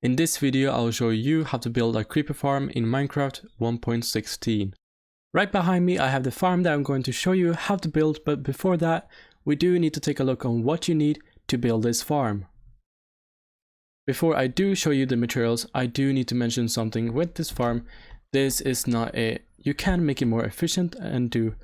In this video, I'll show you how to build a creeper farm in Minecraft 1.16. Right behind me, I have the farm that I'm going to show you how to build, but before that, we do need to take a look on what you need to build this farm. Before I do show you the materials, I do need to mention something with this farm. This is not you can make it more efficient and do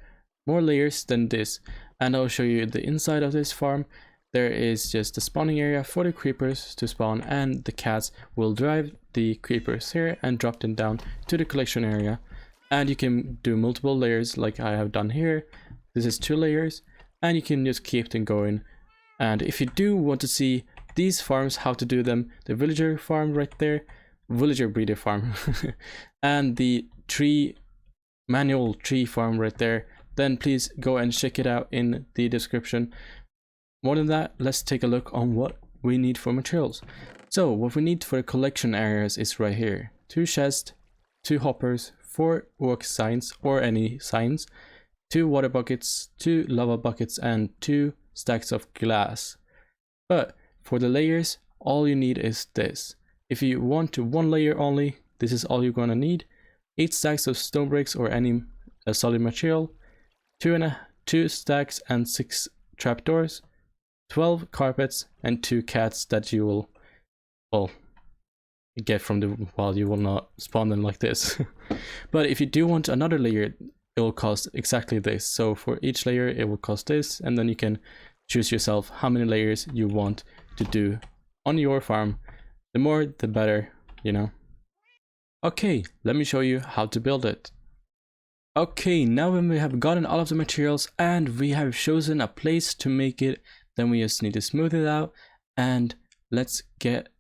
more layers than this. And I'll show you the inside of this farm. There is just a spawning area for the creepers to spawn, and the cats will drive the creepers here and drop them down to the collection area. And you can do multiple layers like I have done here. This is 2 layers, and you can just keep them going. And if you do want to see these farms, how to do them, the villager farm right there, villager breeder farm, and the manual tree farm right there, then please go and check it out in the description. More than that, let's take a look on what we need for materials. So what we need for the collection areas is right here: 2 chests, 2 hoppers, 4 oak signs or any signs, 2 water buckets, 2 lava buckets, and 2 stacks of glass. But for the layers, all you need is this. If you want to 1 layer only, this is all you're gonna need: 8 stacks of stone bricks or any solid material, 2 stacks and 6 trapdoors, 12 carpets, and 2 cats that you will, well, get from the wild. You will not spawn them like this. But if you do want another layer, it will cost exactly this. So for each layer it will cost this, and then you can choose yourself how many layers you want to do on your farm. The more the better, you know. Okay, let me show you how to build it. Okay, now when we have gotten all of the materials and we have chosen a place to make it, then we just need to smooth it out, and let's get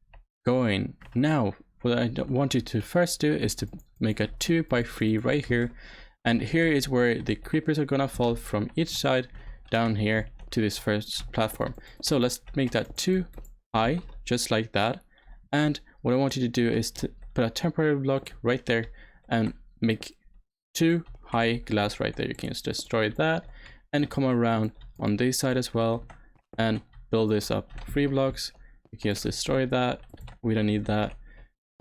going. Now, what I want you to first do is to make a 2x3 right here, and here is where the creepers are gonna fall from each side down here to this first platform. So let's make that 2 high, just like that. And what I want you to do is to put a temporary block right there and make 2 high glass right there. You can just destroy that and come around on this side as well and build this up 3 blocks. You can just destroy that, we don't need that,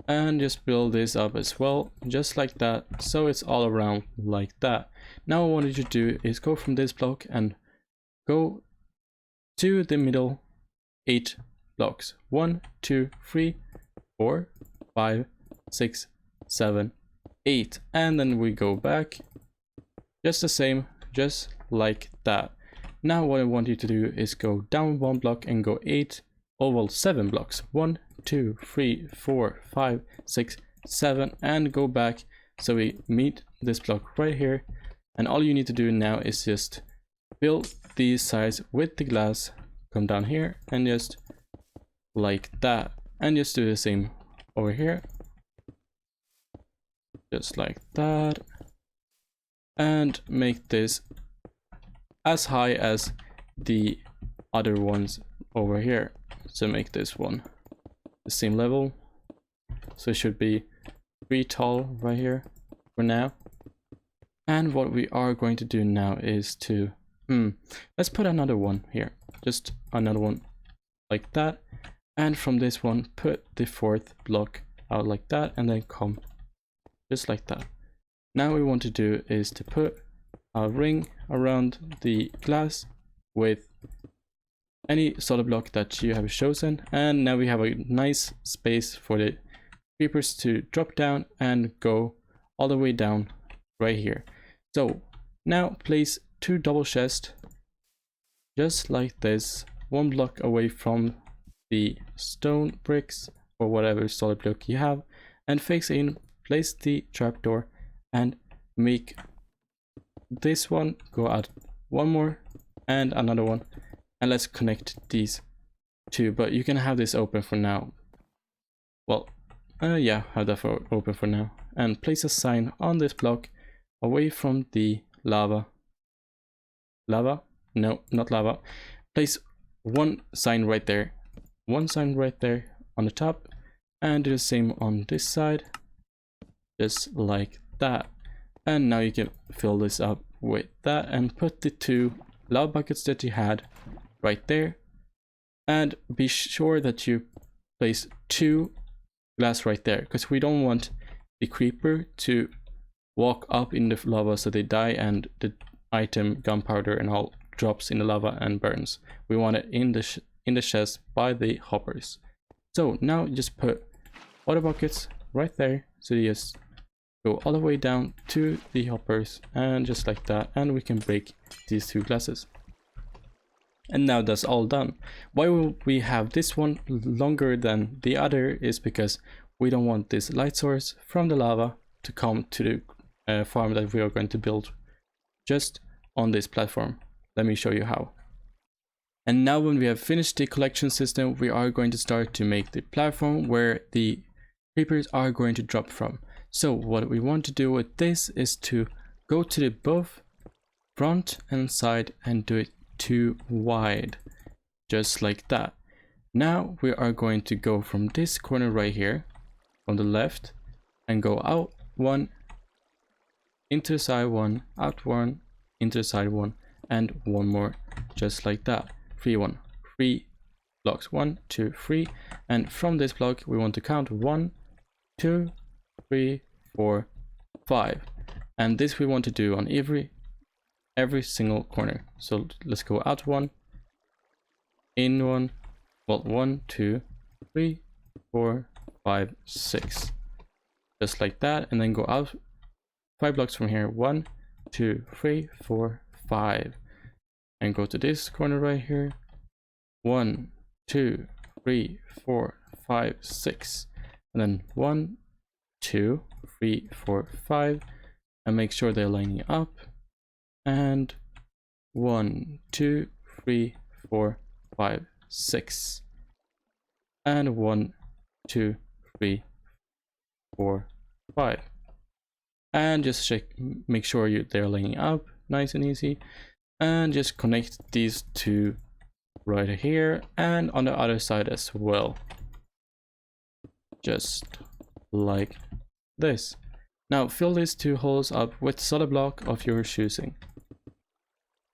and just build this up as well, just like that, so it's all around like that. Now what I want you to do is go from this block and go to the middle 8 blocks: 1, 2, 3, 4, 5, 6, 7, 8, and then we go back just the same, just like that. Now what I want you to do is go down 1 block and go 7 blocks: 1, 2, 3, 4, 5, 6, 7, and go back so we meet this block right here. And all you need to do now is just build these sides with the glass, come down here and just like that, and just do the same over here, just like that, and make this as high as the other ones over here. So make this one the same level, so it should be 3 tall right here for now. And what we are going to do now is to let's put another one here, just another one like that, and from this one put the 4th block out like that, and then come just like that. Now what we want to do is to put a ring around the glass with any solid block that you have chosen, and now we have a nice space for the creepers to drop down and go all the way down right here. So now place 2 double chests just like this, 1 block away from the stone bricks or whatever solid block you have, and face in, place the trapdoor and make this one go out 1 more and another one, and let's connect these 2. But you can have this open for now. Well, yeah, have that open for now, and place a sign on this block away from the lava. No, not lava. Place 1 sign right there, 1 sign right there on the top, and do the same on this side, just like that. And now you can fill this up with that and put the 2 lava buckets that you had right there, and be sure that you place 2 glass right there, because we don't want the creeper to walk up in the lava so they die and the item gunpowder and all drops in the lava and burns. We want it in the chest by the hoppers. So now just put water buckets right there, so you just go all the way down to the hoppers and just like that, and we can break these 2 glasses. And now that's all done. Why will we have this one longer than the other is because we don't want this light source from the lava to come to the farm that we are going to build just on this platform. Let me show you how. And now when we have finished the collection system, we are going to start to make the platform where the creepers are going to drop from. So what we want to do with this is to go to the both front and side and do it 2 wide, just like that. Now we are going to go from this corner right here on the left and go out 1, into the side 1, out 1, into the side 1, and 1 more, just like that. 3 blocks, 1, 2, 3, and from this block we want to count 1, 2, 3, 4, 5, and this we want to do on every single corner. So let's go out 1, in 1, well 1, 2, 3, 4, 5, 6, just like that, and then go out 5 blocks from here, 1, 2, 3, 4, 5, and go to this corner right here, 1, 2, 3, 4, 5, 6, and then 1, 2, 3, 4, 5, and make sure they're lining up, and 1, 2, 3, 4, 5, 6, and 1, 2, 3, 4, 5, and just check, make sure they're lining up nice and easy, and just connect these 2 right here and on the other side as well, just like this. Now fill these 2 holes up with solid block of your choosing,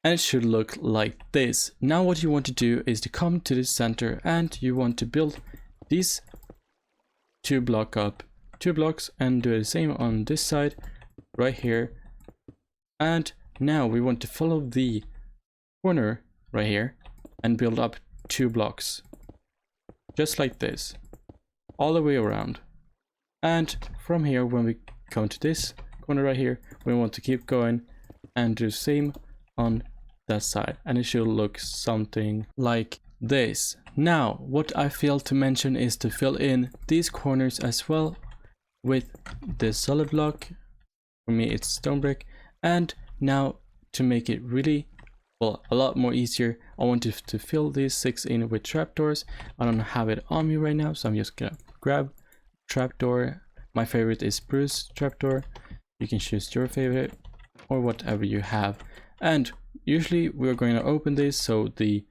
and it should look like this. Now what you want to do is to come to the center and you want to build these 2 blocks and do the same on this side right here. And now we want to follow the corner right here and build up 2 blocks, just like this, all the way around. And from here, when we come to this corner right here, we want to keep going and do the same on that side, and it should look something like this. Now what I failed to mention is to fill in these corners as well with this solid block. For me it's stone brick. And now to make it really, well, a lot more easier, I wanted to fill these 6 in with trapdoors. I don't have it on me right now, so I'm just gonna grab trapdoor. My favorite is spruce trapdoor. You can choose your favorite or whatever you have. And usually we're going to open this so the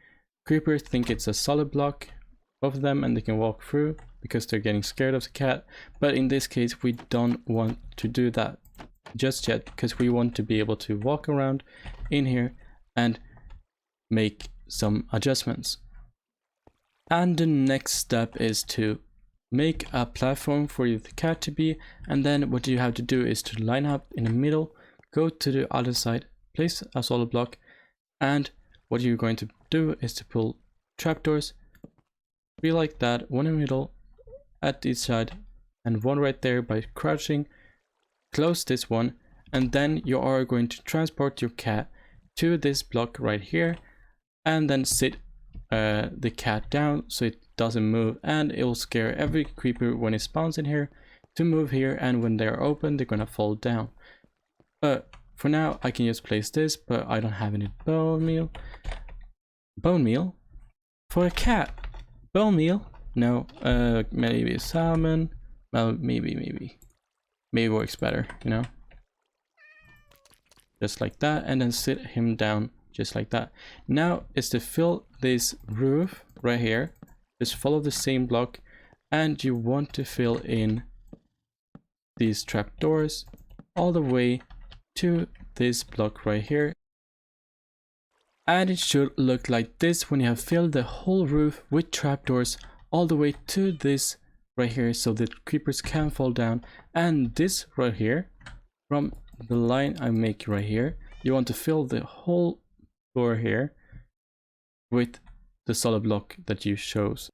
creepers think it's a solid block, both of them, and they can walk through because they're getting scared of the cat. But in this case we don't want to do that just yet, because we want to be able to walk around in here and make some adjustments. And the next step is to make a platform for the cat to be, and then what you have to do is to line up in the middle, go to the other side, place a solid block, and what you're going to do is to pull trapdoors, be like that, one in the middle at each side and one right there by crouching, close this one, and then you are going to transport your cat to this block right here and then sit the cat down so it doesn't move, and it will scare every creeper when it spawns in here to move here, and when they're open they're gonna fall down. But for now I can just place this, but I don't have any bone meal. Bone meal for a cat? Bone meal? No. Maybe salmon. Well, maybe works better, you know, just like that, and then sit him down just like that. Now is to fill this roof right here, just follow the same block, and you want to fill in these trapdoors all the way to this block right here, and it should look like this when you have filled the whole roof with trapdoors all the way to this right here so the creepers can fall down. And this right here, from the line I make right here, you want to fill the whole floor here with the solid block that you chose.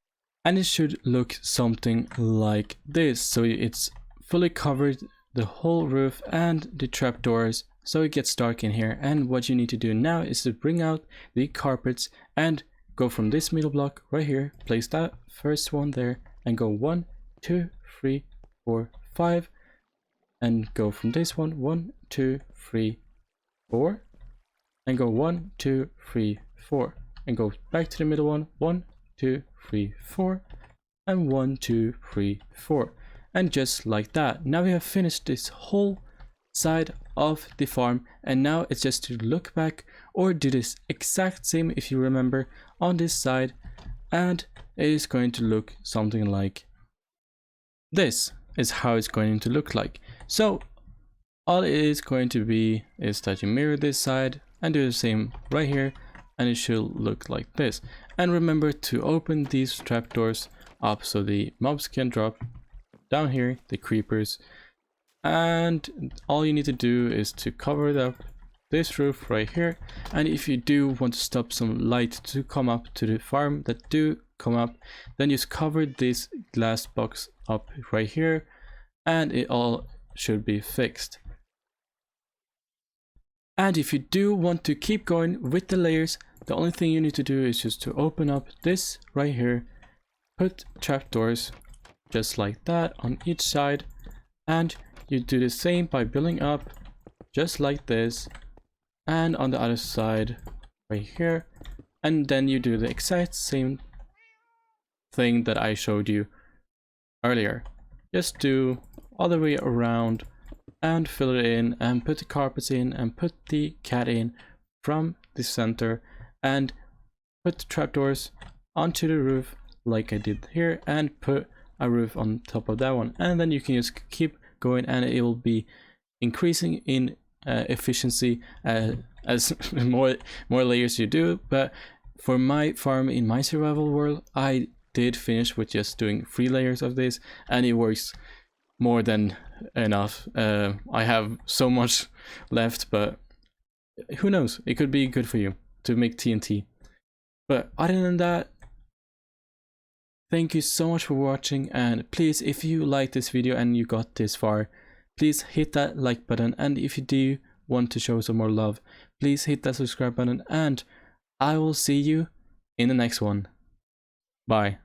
And it should look something like this. So it's fully covered the whole roof and the trapdoors, so it gets dark in here. And what you need to do now is to bring out the carpets and go from this middle block right here, place that first one there, and go 1, 2, 3, 4, 5, and go from this one 1, 2, 3, 4, and go 1, 2, 3, 4, and go back to the middle one 1, 2, 3, 4, and 1, 2, 3, 4, and just like that. Now we have finished this whole side of the farm, and now it's just to look back or do this exact same, if you remember, on this side, and it is going to look something like this. Is how it's going to look like. So all it is going to be is that you mirror this side and do the same right here, and it should look like this. And remember to open these trapdoors up so the mobs can drop down here, the creepers. And all you need to do is to cover it up this roof right here. And if you do want to stop some light to come up to the farm that do come up, then just cover this glass box up right here, and it all should be fixed. And if you do want to keep going with the layers, the only thing you need to do is just to open up this right here, put trapdoors just like that on each side, and you do the same by building up just like this, and on the other side right here, and then you do the exact same thing that I showed you earlier. Just do all the way around and fill it in and put the carpets in and put the cat in from the center, and put the trapdoors onto the roof like I did here, and put a roof on top of that one. And then you can just keep going, and it will be increasing in efficiency as more layers you do. But for my farm in my survival world, I did finish with just doing 3 layers of this, and it works more than enough. I have so much left, but who knows, it could be good for you to make TNT. But other than that, thank you so much for watching, and please, if you like this video and you got this far, please hit that like button, and if you do want to show some more love, please hit that subscribe button, and I will see you in the next one. Bye.